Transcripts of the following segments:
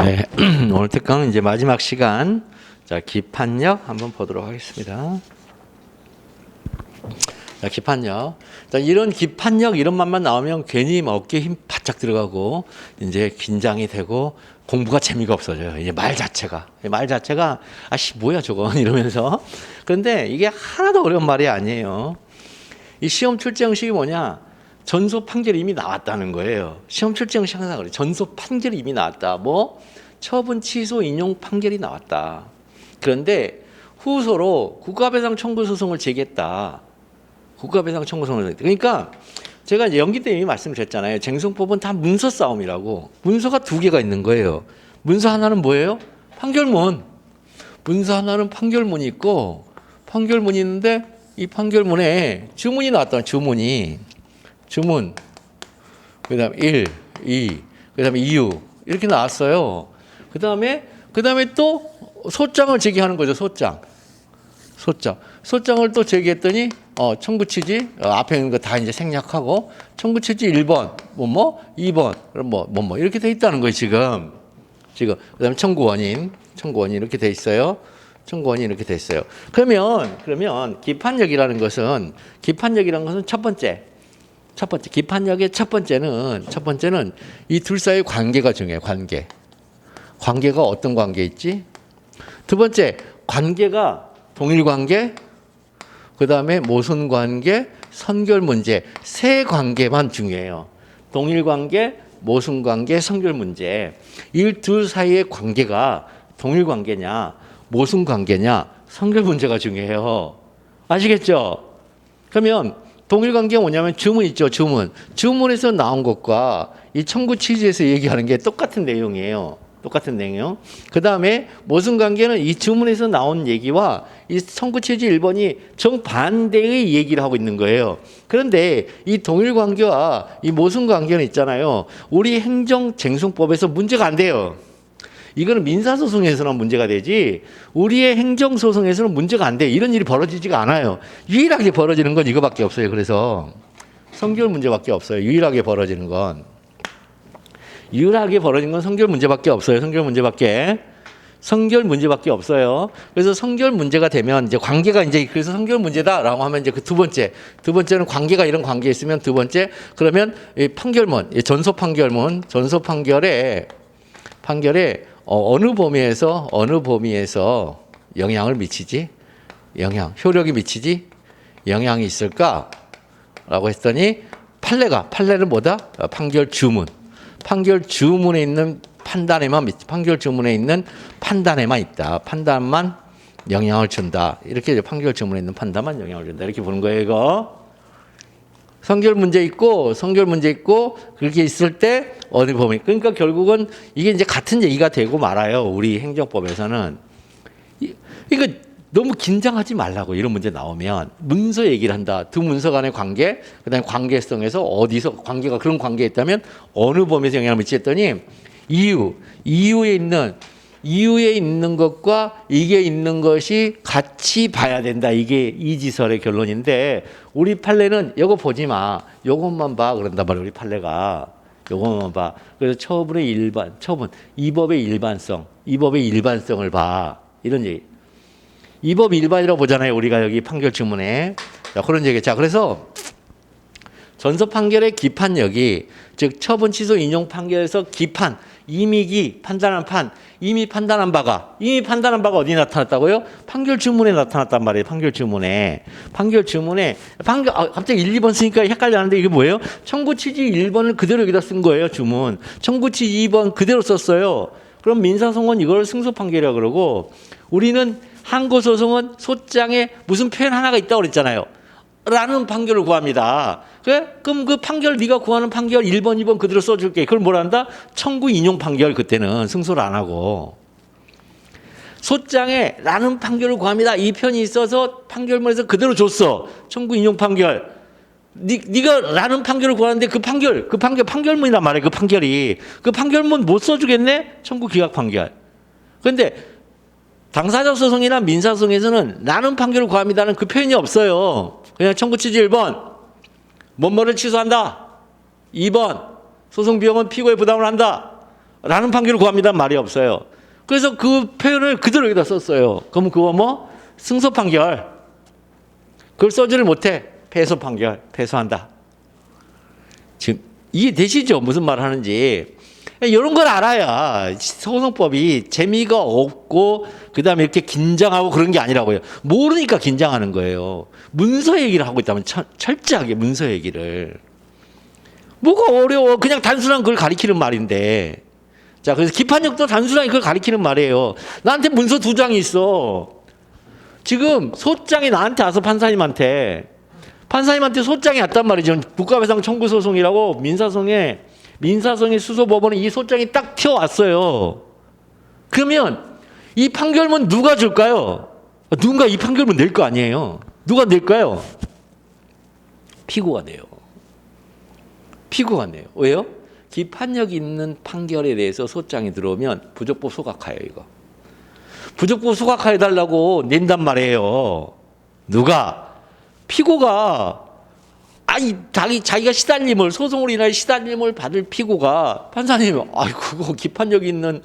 네, 오늘 특강 이제 마지막 시간. 자, 기판력 한번 보도록 하겠습니다. 자, 기판력. 자, 이런 기판력 이런 말만 나오면 괜히 막 어깨에 힘 바짝 들어가고 이제 긴장이 되고 공부가 재미가 없어져요. 이제 말 자체가 아씨 뭐야 저거 이러면서. 그런데 이게 하나도 어려운 말이 아니에요. 이 시험 출제형식이 뭐냐? 전소 판결이 이미 나왔다는 거예요. 시험 출제형식 항상 그래. 전소 판결이 이미 나왔다. 뭐 처분 취소 인용 판결이 나왔다. 그런데 후소로 국가배상 청구 소송을 제기했다. 국가배상 청구 소송을. 그러니까 제가 이제 연기 때 이미 말씀드렸잖아요. 쟁송법은 다 문서 싸움이라고. 문서가 두 개가 있는 거예요. 문서 하나는 뭐예요? 판결문. 문서 하나는 판결문이 있고, 판결문이 있는데 이 판결문에 주문이 나왔다. 주문. 그다음에 1, 2, 그다음에 이유 이렇게 나왔어요. 그다음에 또 소장을 제기하는 거죠. 소장을 또 제기했더니 청구 취지 앞에 있는 거 다 이제 생략하고 청구 취지 1번 2번 뭐 이렇게 돼 있다는 거예요. 지금 그다음에 청구 원인 이렇게 돼 있어요. 청구원이 이렇게 돼 있어요. 그러면 기판력이라는 것은 첫 번째 기판력의 첫 번째는 이 둘 사이의 관계가 중요해요. 관계가 어떤 관계 있지? 두 번째 관계가 동일 관계, 그 다음에 모순 관계, 선결 문제 세 관계만 중요해요. 동일 관계, 모순 관계, 선결 문제. 이 둘 사이의 관계가 동일 관계냐, 모순 관계냐, 선결 문제가 중요해요. 아시겠죠? 그러면 동일 관계가 뭐냐면 주문 있죠. 주문에서 나온 것과 이 청구 취지에서 얘기하는 게 똑같은 내용이에요. 그 다음에 모순 관계는 이 주문에서 나온 얘기와 이 청구 취지 1번이 정반대의 얘기를 하고 있는 거예요. 그런데 이 동일 관계와 이 모순 관계는 있잖아요. 우리 행정쟁송법에서 문제가 안 돼요. 이거는 민사소송에서는 문제가 되지 우리의 행정소송에서는 문제가 안 돼. 이런 일이 벌어지지가 않아요. 유일하게 벌어지는 건 이거밖에 없어요. 그래서 선결 문제밖에 없어요. 유일하게 벌어지는 건 선결 문제밖에 없어요. 선결 문제밖에 없어요. 그래서 선결 문제가 되면 이제 관계가 이제 그래서 선결 문제다라고 하면 이제 그 두 번째는 관계가 이런 관계 있으면 두 번째 그러면 이 판결문, 전소 판결에 어느 범위에서 영향을 미치지? 효력이 미치지? 영향이 있을까라고 했더니 판례는 뭐다? 판결 주문에 있는 판단에만 있다. 판단만 영향을 준다. 이렇게 판결 주문에 있는 판단만 영향을 준다. 이렇게 보는 거예요, 이거. 선결 문제 있고 그렇게 있을 때 어느 범위. 그러니까 결국은 이게 이제 같은 얘기가 되고 말아요. 우리 행정법에서는. 이거 너무 긴장하지 말라고 이런 문제 나오면 문서 얘기를 한다. 두 문서 간의 관계, 그다음에 관계성에서 어디서 관계가 그런 관계에 있다면 어느 범위에서 영향을 미치겠더니 이유에 있는 것과 이게 있는 것이 같이 봐야 된다. 이게 이지설의 결론인데 우리 판례는 이거 보지 마. 이것만 봐. 그런단 말이에요. 우리 판례가. 이것만 봐. 그래서 이 법의 일반성을 봐. 이런 얘기. 이 법 일반이라고 보잖아요. 우리가 여기 판결 주문에. 자, 그런 얘기. 자, 그래서 전서 판결의 기판력이 즉 처분 취소 인용 판결에서 기판 이미 판단한 바가 어디 나타났다고요? 판결 주문에 나타났단 말이에요. 판결 주문에 갑자기 1, 2번 쓰니까 헷갈리는데 이게 뭐예요? 청구 취지 1번을 그대로 여기다 쓴 거예요. 주문. 청구 취지 2번 그대로 썼어요. 그럼 민사소송은 이걸 승소 판결이라고 그러고 우리는 항고소송은 소장에 무슨 표현 하나가 있다고 그랬잖아요. 라는 판결을 구합니다. 그럼 그 판결 네가 구하는 판결 1번, 2번 그대로 써줄게. 그걸 뭐라 한다? 청구 인용 판결. 그때는 승소를 안 하고. 소장에 라는 판결을 구합니다. 이 편이 있어서 판결문에서 그대로 줬어. 청구 인용 판결. 네가 라는 판결을 구하는데 그 판결문이란 말이에요. 그 판결이. 그 판결문 못 써주겠네? 청구 기각 판결. 그런데 당사자 소송이나 민사소송에서는 라는 판결을 구합니다는 그 표현이 없어요. 그냥 청구 취지 1번 뭐뭐를 취소한다. 2번 소송 비용은 피고의 부담을 한다. 라는 판결을 구합니다는 말이 없어요. 그래서 그 표현을 그대로 여기다 썼어요. 그럼 그거 뭐? 승소 판결. 그걸 써지를 못해. 패소 판결. 패소한다. 지금 이해되시죠? 무슨 말 하는지. 이런 걸 알아야 소송법이 재미가 없고 그다음에 이렇게 긴장하고 그런 게 아니라고요. 모르니까 긴장하는 거예요. 문서 얘기를 하고 있다면 철저하게 문서 얘기를. 뭐가 어려워. 그냥 단순한 걸 가리키는 말인데. 자, 그래서 기판력도 단순하게 그걸 가리키는 말이에요. 나한테 문서 2장이 있어. 지금 소장이 나한테 와서 판사님한테 소장이 왔단 말이죠. 국가배상 청구 소송이라고 민사성의 수소법원에 이 소장이 딱 튀어왔어요. 그러면 이 판결문 누가 줄까요? 누군가 이 판결문 낼 거 아니에요. 누가 낼까요? 피고가 내요. 피고가 내요. 왜요? 기판력 있는 판결에 대해서 소장이 들어오면 부족법 소각하여 이거. 부족법 소각해달라고 낸단 말이에요. 누가? 피고가. 아니, 자기가 소송으로 인하여 시달림을 받을 피고가 판사님, 그거 기판력 있는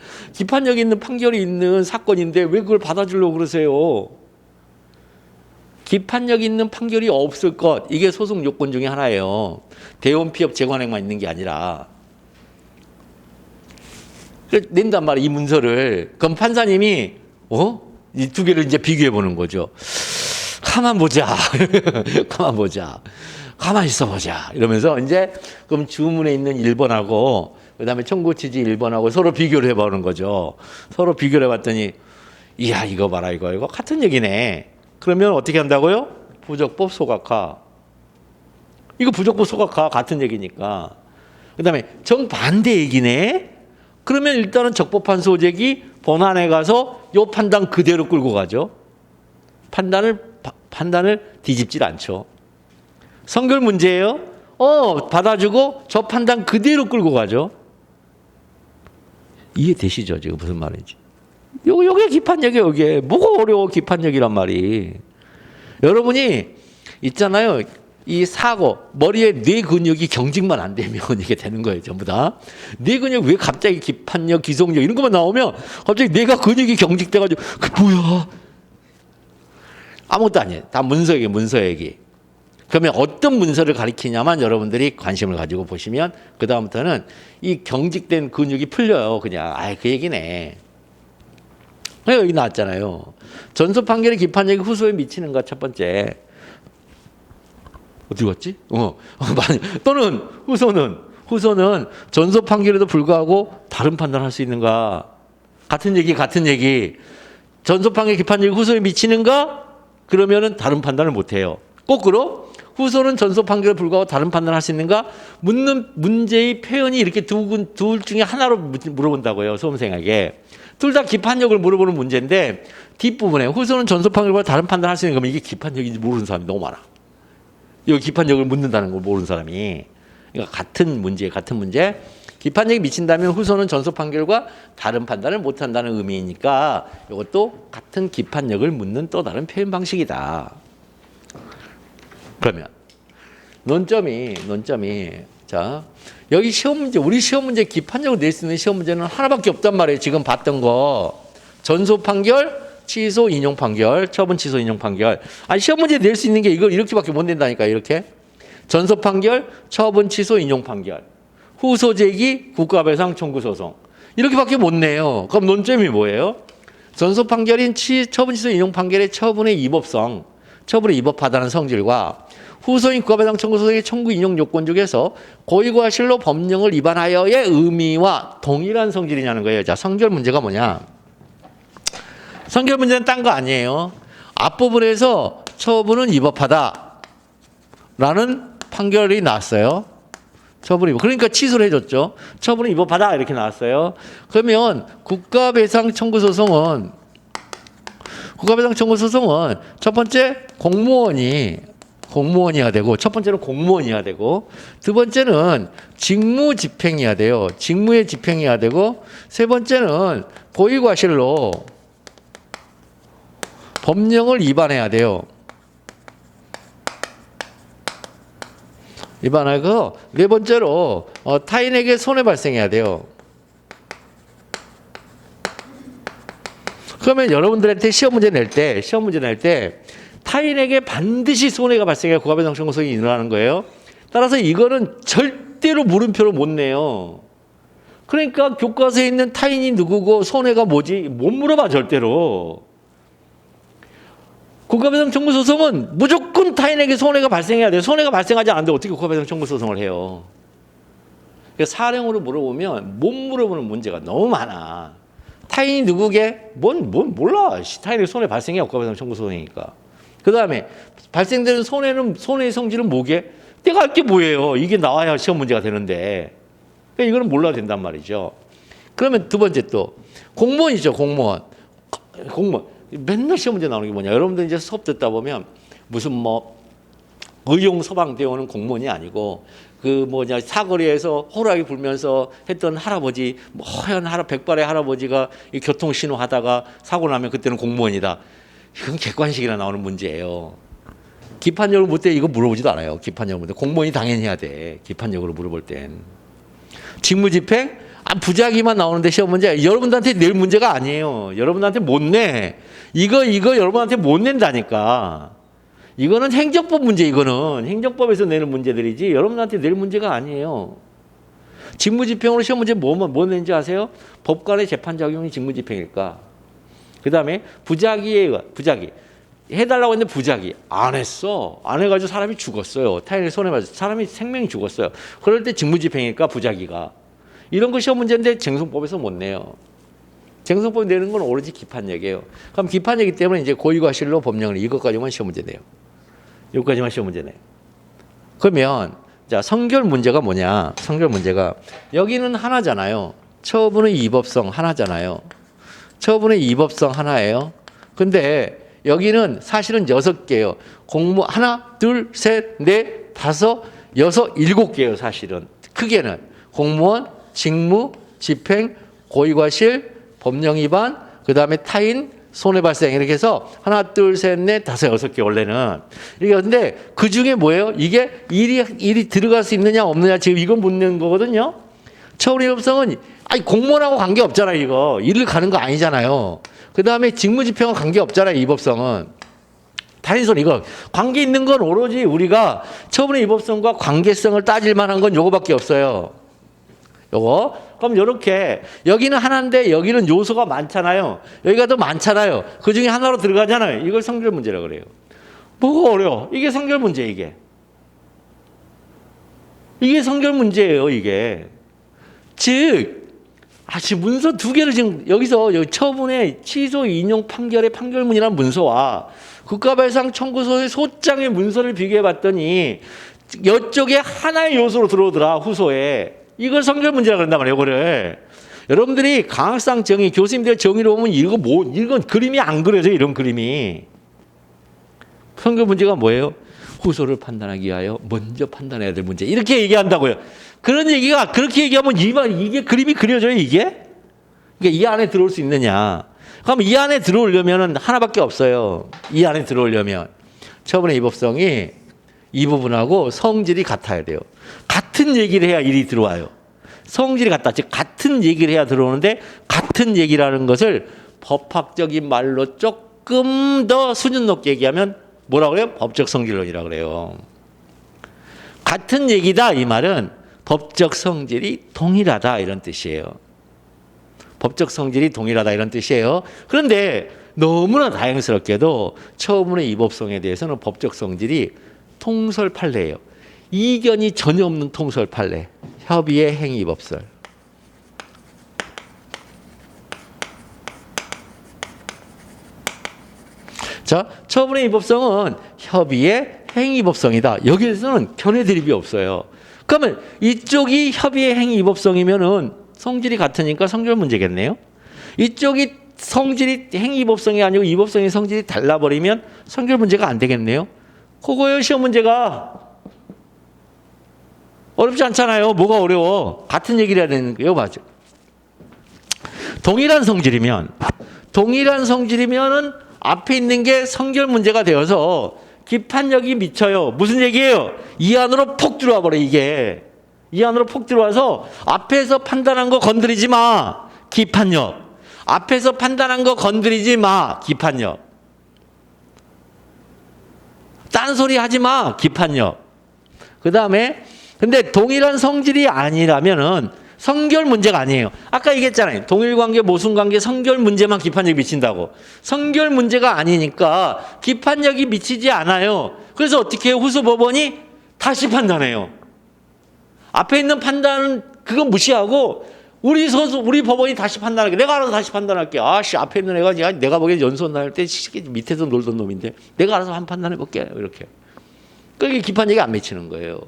판결이 있는 사건인데 왜 그걸 받아주려고 그러세요? 기판력 있는 판결이 없을 것, 이게 소송 요건 중에 하나예요. 대원 피업 재관행만 있는 게 아니라. 낸단 말이에요, 이 문서를. 그럼 판사님이, 이 두 개를 이제 비교해 보는 거죠. 가만 보자. 가만히 있어보자. 이러면서 이제 그럼 주문에 있는 1번하고 그다음에 청구 취지 1번하고 서로 비교를 해보는 거죠. 서로 비교를 해봤더니 이야 이거 봐라 이거 같은 얘기네. 그러면 어떻게 한다고요? 부적법 소각화. 이거 부적법 소각화 같은 얘기니까. 그다음에 정반대 얘기네. 그러면 일단은 적법한 소재기 본안에 가서 요 판단 그대로 끌고 가죠. 판단을 뒤집질 않죠. 선결 문제예요. 받아주고 저 판단 그대로 끌고 가죠. 이해되시죠? 지금 무슨 말인지. 요게 기판력이에요. 요게 뭐가 어려워 기판력이란 말이. 여러분이 있잖아요. 이 사고 머리에 뇌 근육이 경직만 안 되면 이게 되는 거예요. 전부 다. 뇌 근육 왜 갑자기 기판력, 기속력 이런 것만 나오면 갑자기 뇌가 근육이 경직돼가지고 그 뭐야? 아무것도 아니에요. 다 문서 얘기. 그러면 어떤 문서를 가리키냐만 여러분들이 관심을 가지고 보시면 그 다음부터는 이 경직된 근육이 풀려요. 그냥 그 얘기네. 여기 나왔잖아요. 전소 판결의 기판력이 후소에 미치는 것 첫 번째. 어디 갔지? 또는 후소는 전소 판결에도 불구하고 다른 판단할 수 있는가? 같은 얘기. 전소 판결 기판력이 후소에 미치는가? 그러면은 다른 판단을 못 해요. 거꾸로 후소는 전소 판결에 불구하고 다른 판단을 할 수 있는가? 묻는 문제의 표현이 이렇게 둘 중에 하나로 물어본다고요. 수험생에게. 둘 다 기판력을 물어보는 문제인데 뒷부분에 후소는 전소 판결과 다른 판단을 할 수 있는 거면 이게 기판력인지 모르는 사람이 너무 많아. 이 기판력을 묻는다는 걸 모르는 사람이. 그러니까 같은 문제. 기판력이 미친다면 후소는 전소 판결과 다른 판단을 못한다는 의미이니까 이것도 같은 기판력을 묻는 또 다른 표현 방식이다. 그러면 논점이 자 여기 시험 문제 우리 시험 문제 기판적으로 낼 수 있는 시험 문제는 하나밖에 없단 말이에요. 지금 봤던 거 전소 판결, 취소 인용 판결, 처분 취소 인용 판결. 시험 문제 낼 수 있는 게 이걸 이렇게밖에 못 낸다니까. 이렇게 전소 판결, 처분 취소 인용 판결, 후소 제기, 국가배상 청구 소송 이렇게밖에 못 내요. 그럼 논점이 뭐예요? 전소 판결인 처분 취소 인용 판결의 처분의 위법성, 처분에 위법하다는 성질과 후소인 국가배상 청구 소송의 청구 인용 요건 중에서 고의과 실로 법령을 위반하여의 의미와 동일한 성질이냐는 거예요. 자, 성결 문제가 뭐냐? 성결 문제는 딴 거 아니에요. 앞부분에서 처분은 위법하다라는 판결이 나왔어요. 처분이 그러니까 취소를 해줬죠. 처분은 위법하다 이렇게 나왔어요. 그러면 국가배상 청구 소송은 첫 번째 공무원이어야 되고 첫 번째는 공무원이어야 되고 두 번째는 직무 집행이어야 돼요. 직무의 집행이어야 되고 세 번째는 고의과실로 법령을 위반해야 돼요. 위반하고 네 번째로 타인에게 손해 발생해야 돼요. 그러면 여러분들한테 시험 문제 낼 때 타인에게 반드시 손해가 발생해야 고가배당 청구성이 일어나는 거예요. 따라서 이거는 절대로 물음표를 못 내요. 그러니까 교과서에 있는 타인이 누구고 손해가 뭐지? 못 물어봐 절대로. 고가배당 청구 소송은 무조건 타인에게 손해가 발생해야 돼요. 손해가 발생하지 않는데 어떻게 고가배당 청구 소송을 해요? 그러니까 사령으로 물어보면 못 물어보는 문제가 너무 많아. 타인이 누구게? 뭔 몰라. 타인에게 손해 발생해야 고가배당 청구 소송이니까. 그 다음에 발생되는 손해의 성질은 뭐게? 내가 할 게 뭐예요? 이게 나와야 시험 문제가 되는데. 그러니까 이거는 몰라도 된단 말이죠. 그러면 두 번째 또 공무원이죠. 공무원. 맨날 시험 문제 나오는 게 뭐냐? 여러분들 이제 수업 듣다 보면 무슨 의용 서방대원은 공무원이 아니고 사거리에서 호랑이 불면서 했던 할아버지, 허연 백발의 할아버지가 이 교통신호 하다가 사고 나면 그때는 공무원이다. 이건 객관식이나 나오는 문제예요. 기판적으로 볼 때 이거 물어보지도 않아요. 기판적으로 볼 때. 공무원이 당연히 해야 돼. 기판적으로 물어볼 땐. 직무집행? 부작위만 나오는데 시험 문제. 여러분들한테 낼 문제가 아니에요. 여러분들한테 못 내. 이거 여러분한테 못 낸다니까. 이거는 행정법 문제, 이거는. 행정법에서 내는 문제들이지 여러분한테 낼 문제가 아니에요. 직무집행으로 시험 문제 뭐 낸지 아세요? 법관의 재판작용이 직무집행일까? 그 다음에 부작위. 해달라고 했는데 부작위. 안 했어. 안 해가지고 사람이 죽었어요. 타인의 손해 맞아서 사람이 생명이 죽었어요. 그럴 때 직무집행일까? 부작위가. 이런 거 시험 문제인데 쟁송법에서 못 내요. 쟁송법 내는 건 오로지 기판력이에요. 그럼 기판력이기 때문에 이제 고의과실로 법령을 이것까지만 시험 문제 내요. 여기까지만 시험 문제 내요. 그러면 자 성결 문제가 뭐냐? 성결 문제가 여기는 하나잖아요. 처분의 이법성 하나잖아요. 처분의 이법성 하나예요. 근데 여기는 사실은 6개예요. 공무 하나, 둘, 셋, 넷, 다섯, 여섯, 7개예요. 사실은 크게는 공무원, 직무, 집행, 고의과실, 법령 위반, 그 다음에 타인, 손해 발생 이렇게 해서 하나, 둘, 셋, 넷, 다섯, 6개 원래는. 이게 근데 그 중에 뭐예요? 이게 일이 들어갈 수 있느냐 없느냐 지금 이건 묻는 거거든요. 처분의 법성은 공무원하고 관계 없잖아요. 이거 일을 가는 거 아니잖아요. 그 다음에 직무집행과 관계 없잖아요. 이 법성은. 타인손 이거 관계 있는 건 오로지 우리가 처분의 이법성과 관계성을 따질 만한 건 요거밖에 없어요. 요거. 그럼 요렇게 여기는 하나인데 여기는 요소가 많잖아요. 여기가 더 많잖아요. 그 중에 하나로 들어가잖아요. 이걸 성결 문제라고 그래요. 뭐가 어려워? 이게 성결 문제 이게. 이게 성결 문제예요. 이게. 즉 지금 문서 2개를 지금 여기서 여기 처분의 취소 인용 판결의 판결문이라는 문서와 국가배상 청구서의 소장의 문서를 비교해 봤더니 이쪽에 하나의 요소로 들어오더라. 후소에. 이걸 성결 문제라고 그런단 말이에요. 이거를. 여러분들이 강학상 정의, 교수님들 정의를 보면 이건 그림이 안 그려져요. 이런 그림이. 성결 문제가 뭐예요? 후소를 판단하기 위하여 먼저 판단해야 될 문제. 이렇게 얘기한다고요. 그런 얘기가 그렇게 얘기하면 이게 그림이 그려져요. 이게? 그러니까 이 안에 들어올 수 있느냐. 그럼 이 안에 들어오려면 하나밖에 없어요. 이 안에 들어오려면. 처분의 이법성이 이 부분하고 성질이 같아야 돼요. 같은 얘기를 해야 일이 들어와요. 성질이 같다. 즉 같은 얘기를 해야 들어오는데 같은 얘기라는 것을 법학적인 말로 조금 더 수준 높게 얘기하면 뭐라고 그래요? 법적 성질론이라고 그래요. 같은 얘기다 이 말은 법적 성질이 동일하다 이런 뜻이에요. 법적 성질이 동일하다 이런 뜻이에요. 그런데 너무나 다행스럽게도 처분의 이법성에 대해서는 법적 성질이 통설판례예요. 이견이 전혀 없는 통설판례. 협의의 행위법설. 자, 처분의 이법성은 협의의 행위법성이다. 여기에서는 견해 드립이 없어요. 그러면 이쪽이 협의의 행위법성이면은 성질이 같으니까 성결 문제겠네요. 이쪽이 성질이 행위법성이 아니고 이법성의 성질이 달라버리면 성결 문제가 안 되겠네요. 그거예요. 시험 문제가. 어렵지 않잖아요. 뭐가 어려워. 같은 얘기를 해야 되는 거예요. 맞죠? 동일한 성질이면은 앞에 있는 게 성결 문제가 되어서 기판력이 미쳐요. 무슨 얘기예요? 이 안으로 폭 들어와 버려 이게. 이 안으로 폭 들어와서 앞에서 판단한 거 건드리지 마. 기판력. 앞에서 판단한 거 건드리지 마. 기판력. 딴소리 하지 마. 기판력. 그 다음에 근데 동일한 성질이 아니라면은 성결 문제가 아니에요. 아까 얘기했잖아요. 동일관계, 모순관계, 성결 문제만 기판력이 미친다고. 성결 문제가 아니니까 기판력이 미치지 않아요. 그래서 어떻게 해요? 후수법원이 다시 판단해요. 앞에 있는 판단은 그건 무시하고 우리 법원이 다시 판단할게. 내가 알아서 다시 판단할게. 아씨 앞에 있는 애가 내가 보기엔 연수원 다닐 때 밑에서 놀던 놈인데 내가 알아서 한 판단해볼게. 이렇게. 그게 기판력이 안 미치는 거예요.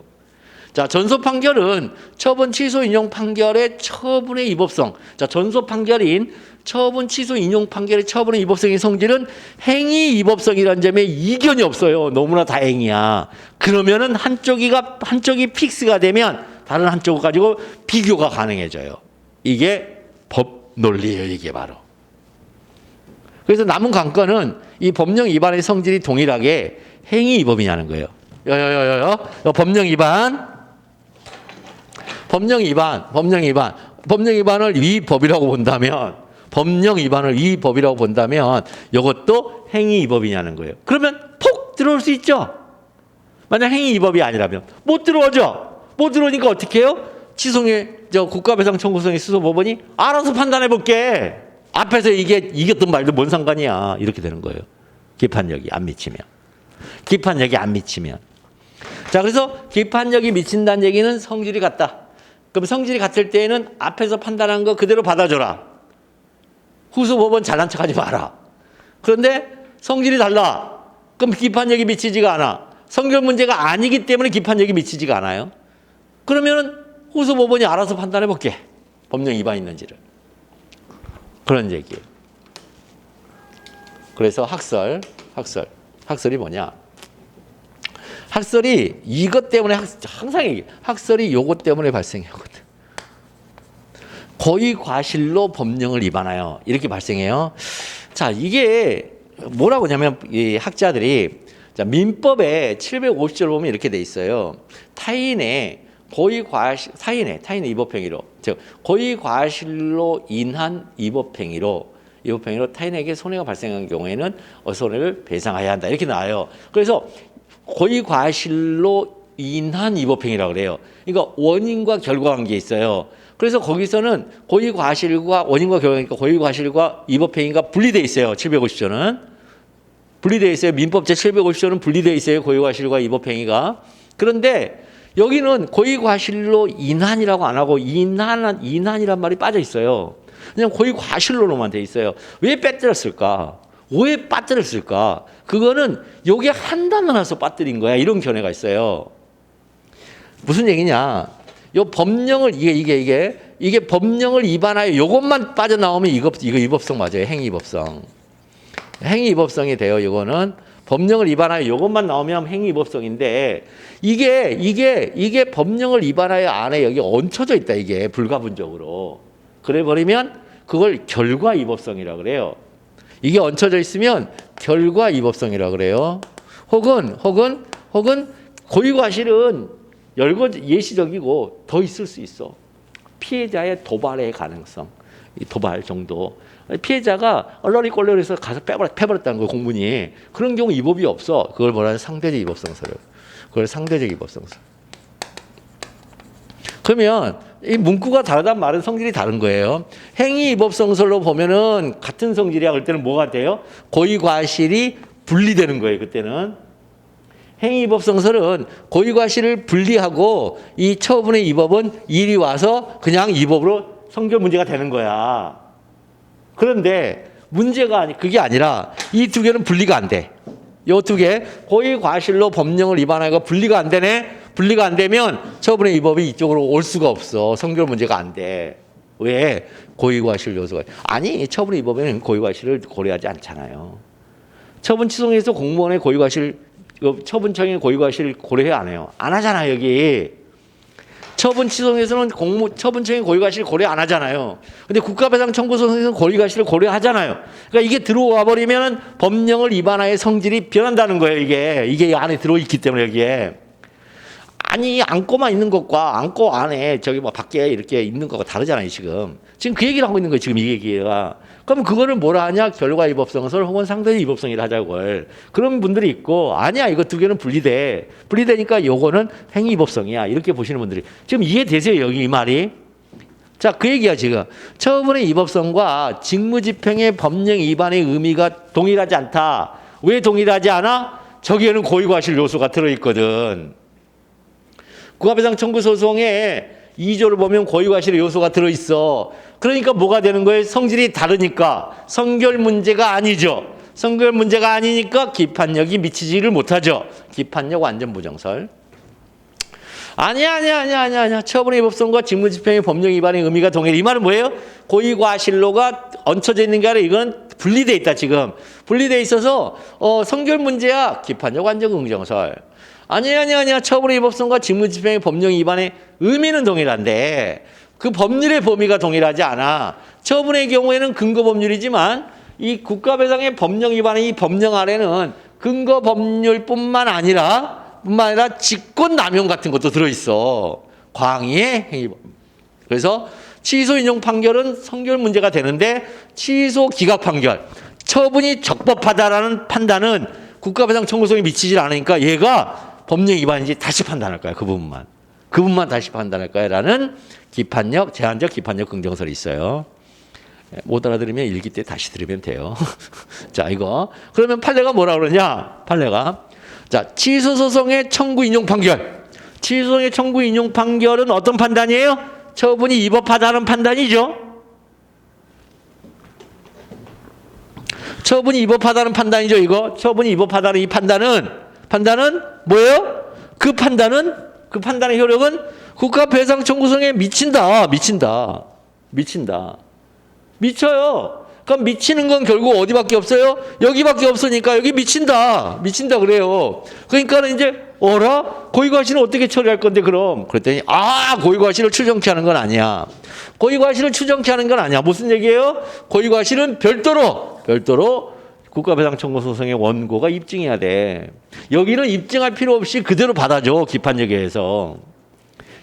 자, 전소 판결은 처분 취소 인용 판결의 처분의 위법성. 자, 전소 판결인 처분 취소 인용 판결의 처분의 위법성의 성질은 행위 위법성이라는 점에 이견이 없어요. 너무나 다행이야. 그러면은 한쪽이 픽스가 되면 다른 한쪽 가지고 비교가 가능해져요. 이게 법 논리예요, 이게 바로. 그래서 남은 관건은 이 법령 위반의 성질이 동일하게 행위 위법이냐는 거예요. 법령 위반을 위법이라고 본다면 이것도 행위 위법이냐는 거예요. 그러면 폭 들어올 수 있죠. 만약 행위 위법이 아니라면 못 들어오죠. 못 들어오니까 어떻게 해요? 국가배상 청구성의 수소법원이 알아서 판단해 볼게. 앞에서 이게 이겼든 말든 뭔 상관이야. 이렇게 되는 거예요. 기판력이 안 미치면. 자, 그래서 기판력이 미친다는 얘기는 성질이 같다. 그럼 성질이 같을 때에는 앞에서 판단한 거 그대로 받아줘라. 후수법원 잘난 척하지 마라. 그런데 성질이 달라. 그럼 기판력이 미치지가 않아. 성결 문제가 아니기 때문에 기판력이 미치지가 않아요. 그러면은 후수법원이 알아서 판단해 볼게. 법령 위반 있는지를. 그런 얘기예요. 그래서 학설이 뭐냐? 학설이 이것 때문에 항상 얘기해. 학설이 요것 때문에 발생하거든. 고의 과실로 법령을 위반하여 이렇게 발생해요. 자, 이게 뭐라고 하냐면 이 학자들이 자, 민법에 750조를 보면 이렇게 돼 있어요. 타인의 위법행위로, 즉 고의 과실로 인한 위법행위로 타인에게 손해가 발생한 경우에는 손해를 배상해야 한다. 이렇게 나와요. 그래서 고의 과실로 인한 위법행위라고 그래요. 그러니까 원인과 결과관계에 있어요. 그래서 거기서는 고의 과실과 원인과 결과니까 고의 과실과 위법행위가 분리되어 있어요. 750조는 분리되어 있어요. 민법 제 750조는 분리되어 있어요. 고의 과실과 위법행위가. 그런데 여기는 고의 과실로 인한이라고 안 하고 인한이란 말이 빠져 있어요. 그냥 고의 과실로만 돼 있어요. 왜 빠뜨렸을까? 왜 빠뜨렸을까? 그거는 요게 한 단어 나서 빠뜨린 거야. 이런 견해가 있어요. 무슨 얘기냐? 요 법령을 이게 법령을 위반하여 요것만 빠져나오면 이거 위법성 맞아요. 행위 위법성이 돼요. 이거는 법령을 위반하여 요것만 나오면 행위 위법성인데 이게 법령을 위반하여 안에 여기 얹혀져 있다. 이게 불가분적으로. 그래 버리면 그걸 결과 위법성이라고 그래요. 이게 얹혀져 있으면 결과 위법성이라고 그래요. 혹은 고의 과실은 예시적이고 더 있을 수 있어. 피해자의 도발의 가능성, 도발 정도. 피해자가 얼렁이꼴렁해서 가서 패버렸다는 거예요. 공문이. 그런 경우 위법이 없어. 그걸 뭐라 하냐? 상대적 위법성서를. 그걸 상대적 위법성서. 그러면 이 문구가 다르단 말은 성질이 다른 거예요. 행위 위법성설로 보면은 같은 성질이야. 그럴 때는 뭐가 돼요? 고의 과실이 분리되는 거예요. 그때는. 행위 위법성설은 고의 과실을 분리하고 이 처분의 위법은 일이 와서 그냥 위법으로 성결 문제가 되는 거야. 그런데 문제가 그게 아니라 이 두 개는 분리가 안 돼. 이 두 개 고의 과실로 법령을 위반하고 분리가 안 되네. 분리가 안 되면 처분의 위법이 이쪽으로 올 수가 없어. 성결 문제가 안 돼. 왜? 고의 과실 요소가. 아니, 처분의 위법에는 고의 과실을 고려하지 않잖아요. 처분 취소에서 공무원의 고의 과실, 처분청의 고의 과실 고려 안 해요. 안 하잖아요, 여기. 처분 취소에서는 처분청의 고의 과실 고려 안 하잖아요. 근데 국가배상 청구소송에서는 고의 과실을 고려하잖아요. 그러니까 이게 들어와 버리면 법령을 위반하여 성질이 변한다는 거예요, 이게 안에 들어있기 때문에 여기에. 아니 안고만 있는 것과 안고 안에 저기 뭐 밖에 이렇게 있는 거가 다르잖아요 지금. 지금 그 얘기를 하고 있는 거예요 지금 이 얘기가. 그럼 그거를 뭐라 하냐? 결과 위법성설 혹은 상대 위법성이라 하자고. 그런 분들이 있고 아니야 이거 두 개는 분리돼. 분리되니까 요거는 행위 위법성이야. 이렇게 보시는 분들이 지금 이해되세요 여기 이 말이? 자, 그 얘기야 지금. 처분의 위법성과 직무집행의 법령 위반의 의미가 동일하지 않다. 왜 동일하지 않아? 저기에는 고의과실 요소가 들어있거든. 국가배상 청구 소송에 2조를 보면 고의과실의 요소가 들어있어. 그러니까 뭐가 되는 거예요? 성질이 다르니까 성결 문제가 아니죠. 성결 문제가 아니니까 기판력이 미치지를 못하죠. 기판력 완전 부정설. 아니야. 처분의 위법성과 직무집행의 법령 위반의 의미가 동일. 이 말은 뭐예요? 고의과실로가 얹혀져 있는 게 아니라 이건 분리돼 있다 지금. 분리돼 있어서 성결 문제야. 기판력 완전 긍정설. 아니야. 처분의 위법성과 직무집행의 법령 위반의 의미는 동일한데 그 법률의 범위가 동일하지 않아. 처분의 경우에는 근거 법률이지만 이 국가배상의 법령 위반의 이 법령 아래는 근거 법률뿐만 아니라 직권남용 같은 것도 들어있어. 광의의 행위범. 그래서 취소 인용 판결은 성결 문제가 되는데 취소 기각 판결, 처분이 적법하다라는 판단은 국가배상 청구성에 미치질 않으니까 얘가 법령 위반인지 다시 판단할 거야. 그 부분만 다시 판단할 거야. 라는 기판력, 제한적 기판력 긍정설이 있어요. 못 알아들으면 일기 때 다시 들으면 돼요. 자, 이거. 그러면 판례가 뭐라 그러냐? 판례가. 자, 취소소송의 청구 인용 판결. 취소소송의 청구 인용 판결은 어떤 판단이에요? 처분이 위법하다는 판단이죠. 처분이 위법하다는 판단이죠, 이거. 처분이 위법하다는 이 판단은 뭐예요? 그 판단의 효력은 국가배상 청구성에 미친다. 미쳐요. 그럼 미치는 건 결국 어디밖에 없어요? 여기밖에 없으니까 여기 미친다 그래요. 그러니까는 이제 고의과실은 어떻게 처리할 건데 그럼? 그랬더니 고의과실을 추정케 하는 건 아니야. 무슨 얘기예요? 고의과실은 별도로 국가배상 청구 소송의 원고가 입증해야 돼. 여기는 입증할 필요 없이 그대로 받아줘.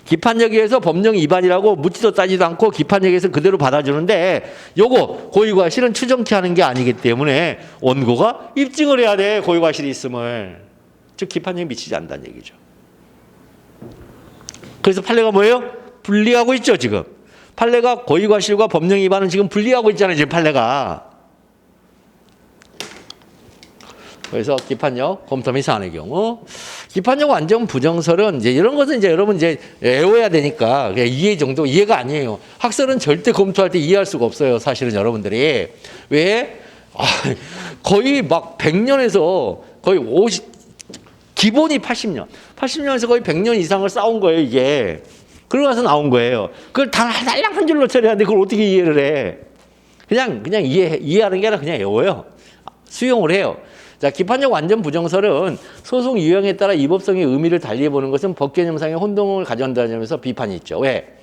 기판력에서 법령 위반이라고 묻지도 따지도 않고 기판력에서 그대로 받아주는데 요거 고의과실은 추정케 하는 게 아니기 때문에 원고가 입증을 해야 돼. 고의과실이 있음을. 즉 기판력이 미치지 않는다는 얘기죠. 그래서 판례가 뭐예요? 분리하고 있죠 지금. 판례가 고의과실과 법령 위반은 지금 분리하고 있잖아요. 지금 판례가. 그래서 기판력 검토 및 사안의 경우 기판력 완전 부정설은 이제 이런 것은 이제 여러분 이제 외워야 되니까 그냥 이해가 아니에요. 학설은 절대 검토할 때 이해할 수가 없어요. 사실은 여러분들이 왜 거의 막 100년에서 거의 50 기본이 80년에서 거의 100년 이상을 쌓은 거예요 이게. 그러고 나서 나온 거예요. 그걸 다 달랑 한 줄로 처리하는데 그걸 어떻게 이해를 해? 그냥 이해하는 게 아니라 그냥 외워요. 수용을 해요. 자, 기판력 완전 부정설은 소송 유형에 따라 위법성의 의미를 달리해보는 것은 법개념상의 혼동을 가져온다는 점에서 비판이 있죠. 왜?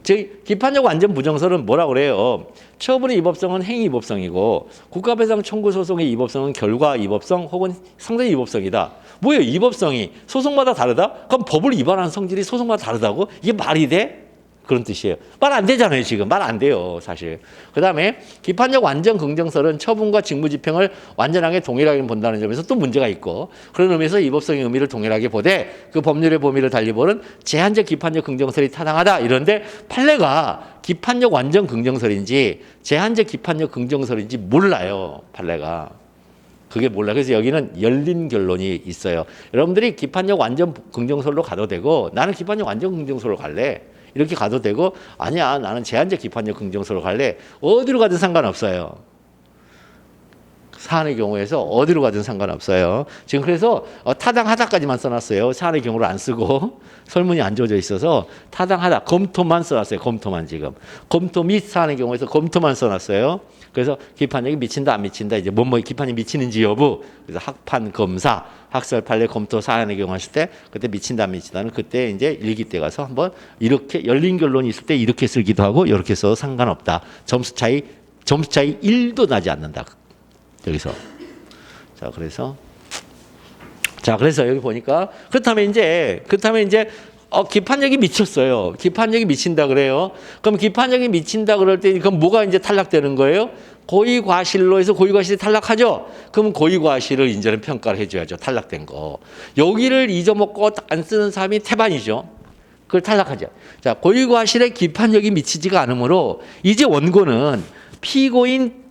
즉 기판력 완전 부정설은 뭐라고 그래요? 처분의 위법성은 행위 위법성이고 국가배상 청구 소송의 위법성은 결과 위법성 혹은 상대 위법성이다. 뭐예요? 위법성이 소송마다 다르다? 그럼 법을 위반하는 성질이 소송마다 다르다고? 이게 말이 돼? 그런 뜻이에요. 말 안 되잖아요 지금. 말 안 돼요 사실. 그 다음에 기판력 완전 긍정설은 처분과 직무집행을 완전하게 동일하게 본다는 점에서 또 문제가 있고 그런 의미에서 위법성의 의미를 동일하게 보되 그 법률의 범위를 달리 보는 제한적 기판력 긍정설이 타당하다. 이런데 판례가 기판력 완전 긍정설인지 제한적 기판력 긍정설인지 몰라요. 판례가. 그게 몰라. 그래서 여기는 열린 결론이 있어요. 여러분들이 기판력 완전 긍정설로 가도 되고 나는 기판력 완전 긍정설로 갈래. 이렇게 가도 되고 아니야 나는 제한적 기판력 긍정설로 갈래. 어디로 가든 상관없어요. 사안의 경우에서 어디로 가든 상관없어요. 지금 그래서 타당하다까지만 써놨어요. 사안의 경우를 안 쓰고 설문이 안 주어져 있어서 타당하다 검토만 써놨어요. 검토만 지금 검토 및 사안의 경우에서 검토만 써놨어요. 그래서 기판력이 미친다 안 미친다 이제 기판이 미치는지 여부 그래서 학판 검사 학설 판례 검토 사안의 경우 하실 때 그때 미친다 안 미친다는 그때 이제 일기 때 가서 한번 이렇게 열린 결론이 있을 때 이렇게 쓰기도 하고 이렇게 써도 상관없다. 점수 차이 1도 나지 않는다. 여기서 자 그래서 자, 그래서 여기 보니까 그렇다면 이제 기판력이 미쳤어요. 기판력이 미친다 그래요. 그럼 기판력이 미친다 그럴 때 그럼 뭐가 이제 탈락되는 거예요? 고의과실로 해서 고의과실이 탈락하죠. 그럼 고의과실을 이제는 평가를 해줘야죠. 탈락된 거. 여기를 잊어먹고 안 쓰는 사람이 태반이죠. 그걸 탈락하죠. 자, 고의과실에 기판력이 미치지가 않으므로 이제 원고는 피고인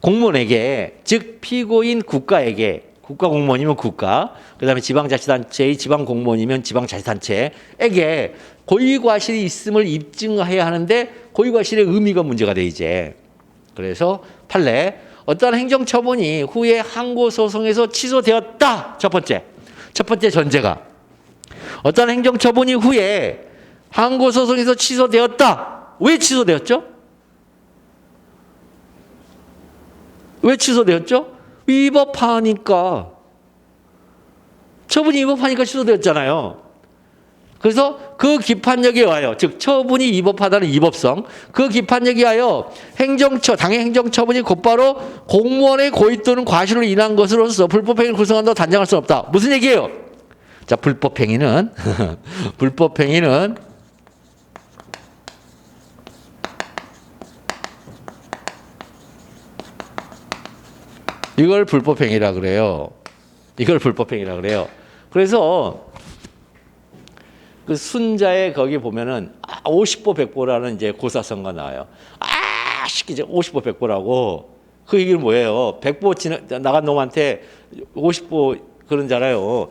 공무원에게, 즉 피고인 국가에게, 국가 공무원이면 국가, 그다음에 지방자치단체의 지방공무원이면 지방자치단체에게 고의과실이 있음을 입증해야 하는데 고의과실의 의미가 문제가 돼 이제. 그래서 판례 어떠한 행정처분이 후에 항고소송에서 취소되었다. 첫 번째 전제가 어떠한 행정처분이 후에 항고소송에서 취소되었다. 왜 취소되었죠? 왜 취소되었죠? 위법하니까. 처분이 위법하니까 취소되었잖아요. 그래서 그 기판력에 와요. 즉 처분이 위법하다는 위법성. 그 기판력에 와요. 당해 행정처분이 곧바로 공무원의 고의 또는 과실로 인한 것으로서 불법행위를 구성한다고 단정할 수는 없다. 무슨 얘기예요? 자, 불법행위는 이걸 불법행위라 그래요. 그래서 그 순자에 거기 보면은 50보 100보라는 이제 고사성가 나와요. 이제 50보 100보라고 그 얘기는 뭐예요? 100보 나간 놈한테 50보 그런잖아요.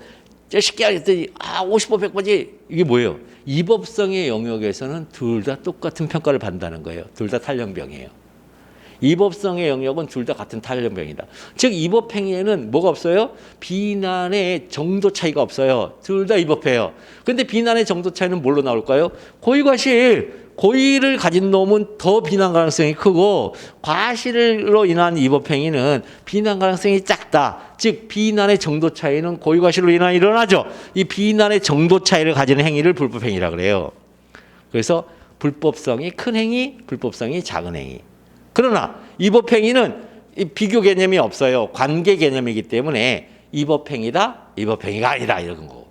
쉽게 하랬더니 50보 100보지 이게 뭐예요? 이법성의 영역에서는 둘 다 똑같은 평가를 받는다는 거예요. 둘 다 탈령병이에요. 이법성의 영역은 둘 다 같은 탈령병이다. 즉 이법행위에는 뭐가 없어요? 비난의 정도 차이가 없어요. 둘 다 위법해요. 그런데 비난의 정도 차이는 뭘로 나올까요? 고의과실. 고의를 가진 놈은 더 비난 가능성이 크고 과실로 인한 위법행위는 비난 가능성이 작다. 즉 비난의 정도 차이는 고의과실로 인한 일어나죠. 이 비난의 정도 차이를 가지는 행위를 불법행위라고 그래요. 그래서 불법성이 큰 행위, 불법성이 작은 행위. 그러나 위법행위는 비교 개념이 없어요. 관계 개념이기 때문에 위법행위다, 위법행위가 아니다 이런 거.